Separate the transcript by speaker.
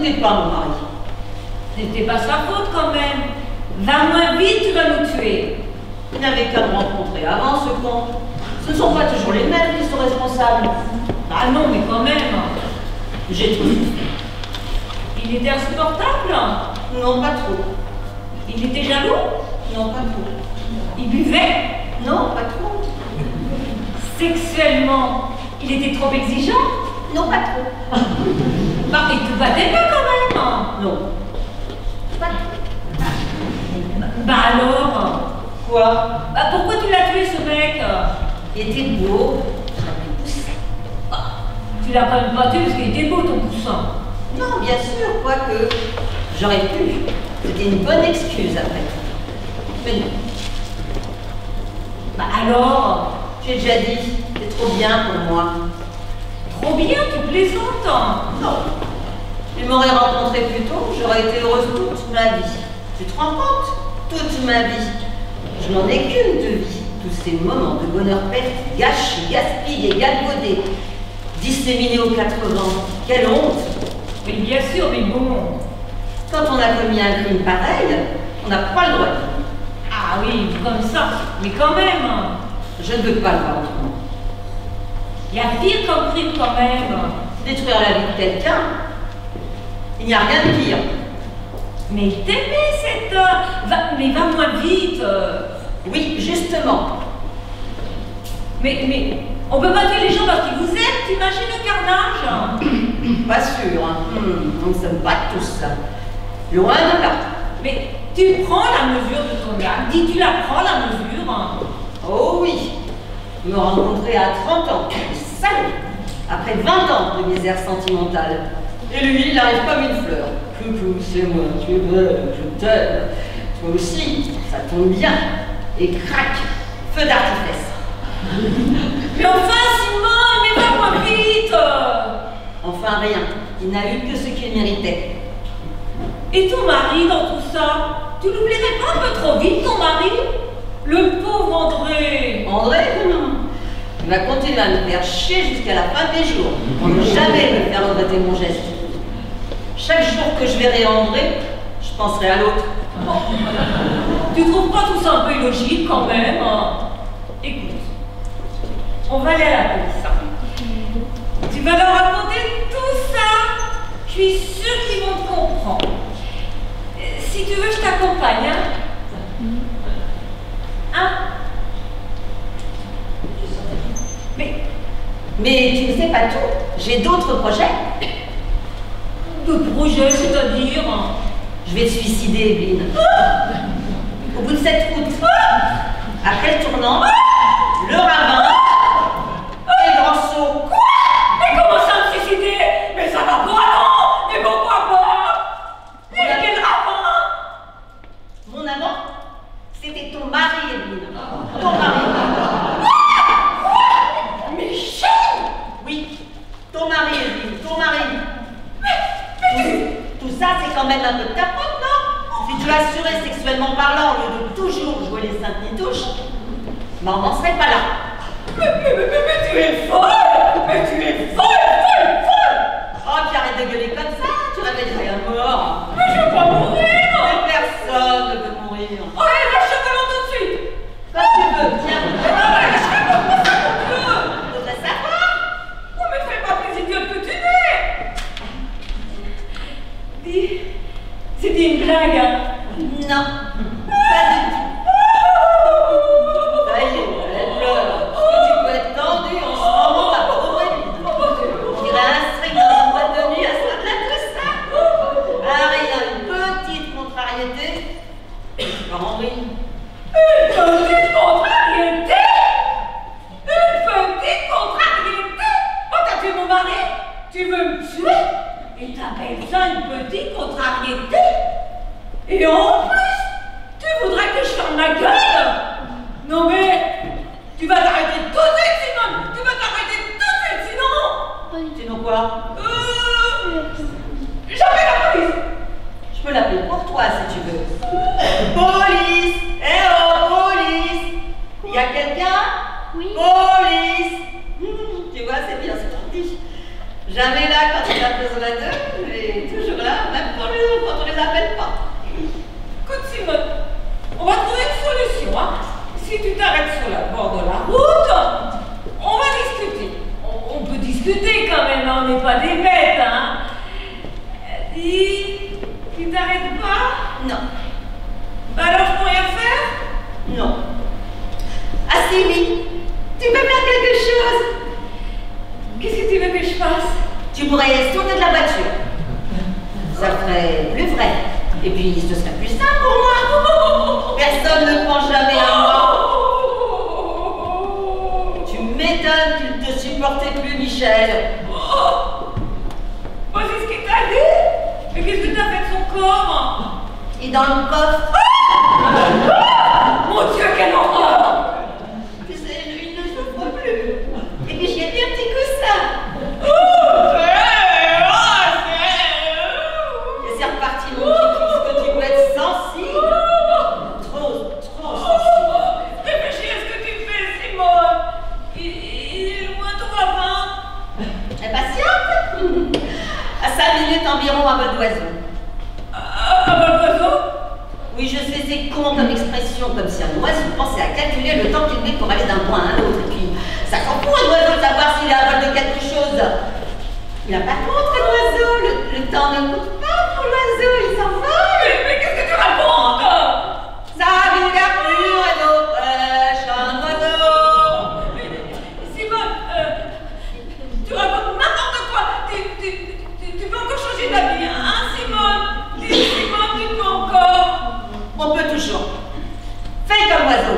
Speaker 1: n'es pas mon mari.
Speaker 2: Ce n'était pas sa faute quand même. Va moins vite, tu vas nous tuer.
Speaker 1: Il n'avait qu'à me rencontrer avant, ce con. Ce ne sont pas toujours les mêmes qui sont responsables.
Speaker 2: Ah non, mais quand même.
Speaker 1: J'ai tout souffert.
Speaker 2: Il était insupportable.
Speaker 1: Non, pas trop.
Speaker 2: Il était jaloux.
Speaker 1: Non, pas trop.
Speaker 2: Il buvait.
Speaker 1: Non, pas trop.
Speaker 2: Sexuellement, il était trop exigeant.
Speaker 1: Non, pas trop.
Speaker 2: Bah, il te battait pas quand même.
Speaker 1: Non. Pas trop.
Speaker 2: Bah alors.
Speaker 1: Quoi?
Speaker 2: Bah pourquoi tu l'as tué ce mec?
Speaker 1: Il était beau. J'aurais pu pousser.
Speaker 2: Bah, tu l'as quand même pas tué parce qu'il était beau ton poussin.
Speaker 1: Non, bien sûr, quoique j'aurais pu. C'était une bonne excuse après. Mais non.
Speaker 2: Bah alors.
Speaker 1: J'ai déjà dit, c'est trop bien pour moi.
Speaker 2: Trop bien, tu plaisantes.
Speaker 1: Non. Tu m'aurais rencontré plus tôt, j'aurais été heureuse toute ma vie. Tu te rends compte? Toute ma vie. Je n'en ai qu'une de vie. Tous ces moments de bonheur perdu, gâchés, gaspillés, galvaudés, disséminés aux 80. Quelle honte!
Speaker 2: Mais bien sûr, mais bon.
Speaker 1: Quand on a commis un crime pareil, on n'a pas le droit de vivre.
Speaker 2: Ah oui, comme ça. Mais quand même.
Speaker 1: Je ne veux pas le voir autrement.
Speaker 2: Il y a pire comme crime quand même.
Speaker 1: Détruire la vie de quelqu'un, il n'y a rien de pire.
Speaker 2: Mais t'aimais cette... mais va moins vite.
Speaker 1: Oui, justement.
Speaker 2: Mais on peut pas tuer les gens parce qu'ils vous aiment, t'imagines le carnage?
Speaker 1: Pas sûr, hein. On ne sommes pas tous ça. Loin de là.
Speaker 2: Mais tu prends la mesure de ton âme. Dis, tu la prends la mesure.
Speaker 1: Oh oui. Me rencontrer à 30 ans. Salaud. Après 20 ans de misère sentimentale. Et lui, il n'arrive pas comme une fleur. Coucou, c'est moi, tu es belle, je t'aime. Toi aussi, ça tombe bien. Et crac, feu d'artifice.
Speaker 2: Mais enfin, Simone, mais va moins vite.
Speaker 1: Enfin, rien. Il n'a eu que ce qu'il méritait.
Speaker 2: Et ton mari dans tout ça? Tu l'oublierais pas un peu trop vite, ton mari? Le pauvre André.
Speaker 1: André, il va continuer à me faire chier jusqu'à la fin des jours. Pour ne jamais me faire regretter mon geste. Chaque jour que je verrai André, je penserai à l'autre.
Speaker 2: Tu trouves pas tout ça un peu illogique quand même? Écoute, on va aller à la police. Tu vas leur raconter tout ça. Je suis sûre qu'ils vont te comprendre. Si tu veux, je t'accompagne. Hein?
Speaker 1: Mais tu ne sais pas tout. J'ai d'autres projets.
Speaker 2: D'autres projets, c'est-à-dire?
Speaker 1: Je vais te suicider, Evelyne. Au bout de cette route. Après le tournant, le ravin et le grand saut.
Speaker 2: Quoi? Mais comment ça me suicider? Mais ça va pas, non? Mais pourquoi pas? Mais quel ravin?
Speaker 1: Mon amant, c'était ton mari, Evelyne. Ton mari.
Speaker 2: Michel?
Speaker 1: Oui, ton mari, Evelyne, ton mari. Tout ça, c'est quand même un peu de ta faute, non? Si tu assurais sexuellement parlant au lieu de toujours jouer les saintes nitouches, on n'en serait pas là.
Speaker 2: Mais tu es folle! Mais tu es folle!
Speaker 1: Oh, puis arrête de gueuler comme ça, tu réveillerais un mort.
Speaker 2: Mais je veux pas mourir!
Speaker 1: Mais personne ne veut mourir.
Speaker 2: Oh, et lâche le ballon tout de suite!
Speaker 1: Quand tu veux, tiens.
Speaker 2: Je
Speaker 1: Faudrait savoir.
Speaker 2: Oh, mais fais pas plus idiote que tu n'es! Dis, c'était une blague, hein?
Speaker 1: Non, pas du tout. Ça y est, elle pleure. Est-ce que tu peux être tendue en ce moment, ma pauvre Evelyne? On dirait un string dans une boîte de nuit à ce moment-là, tout ça. Ah, rien, une petite contrariété. Henri.
Speaker 2: Une petite contrariété? Une petite contrariété? Oh, t'as tué mon mari? Tu veux me tuer? Et t'appelles ça une petite contrariété? Et en plus, tu voudrais que je ferme ma gueule? Non mais, tu vas t'arrêter tout de suite, Simone! Tu vas t'arrêter tout de suite, sinon...
Speaker 1: Sinon quoi?
Speaker 2: J'appelle la police!
Speaker 1: Je peux l'appeler pour toi si tu veux. Police! Eh oh, police! Y a quelqu'un?
Speaker 3: Oui.
Speaker 1: Police! Tu vois, c'est bien, c'est gentil. Jamais là quand il a besoin d'eux, mais toujours là. Personne ne prend jamais à moi. Tu m'étonnes qu'il ne te supportait plus, Michel.
Speaker 2: Moi, c'est ce qui est allé. Mais qu'est-ce que t'as fait de son corps?
Speaker 1: Et dans le coffre.
Speaker 2: Mon Dieu, quelle horreur!
Speaker 1: Tu sais, il ne souffre plus. Et puis j'y ai mis un petit coussin. Et c'est reparti, mon petit Chris, que tu dois être sensible. Trop sensible.
Speaker 2: Réfléchis à ce que tu fais, Simone. Il est loin ton ravin.
Speaker 1: Impatiente. À 5 minutes environ à vol d'oiseau.
Speaker 2: À vol d'oiseau?
Speaker 1: Oui, je sais, c'est con comme expression, comme si un oiseau pensait à calculer le temps qu'il met pour aller d'un point à un autre. Et puis, ça s'en fout un oiseau de savoir s'il est à vol de quelque chose. Il n'a pas contre l'oiseau, le temps ne compte pas pour l'oiseau, il s'envole.
Speaker 2: Mais qu'est-ce que tu racontes?
Speaker 1: Sa vie la pure et nos pêches, un oiseau.
Speaker 2: Simone, tu racontes n'importe quoi. Tu peux encore changer d'avis, hein, Simone? Simone, tu peux encore.
Speaker 1: On peut toujours. Fais comme l'oiseau.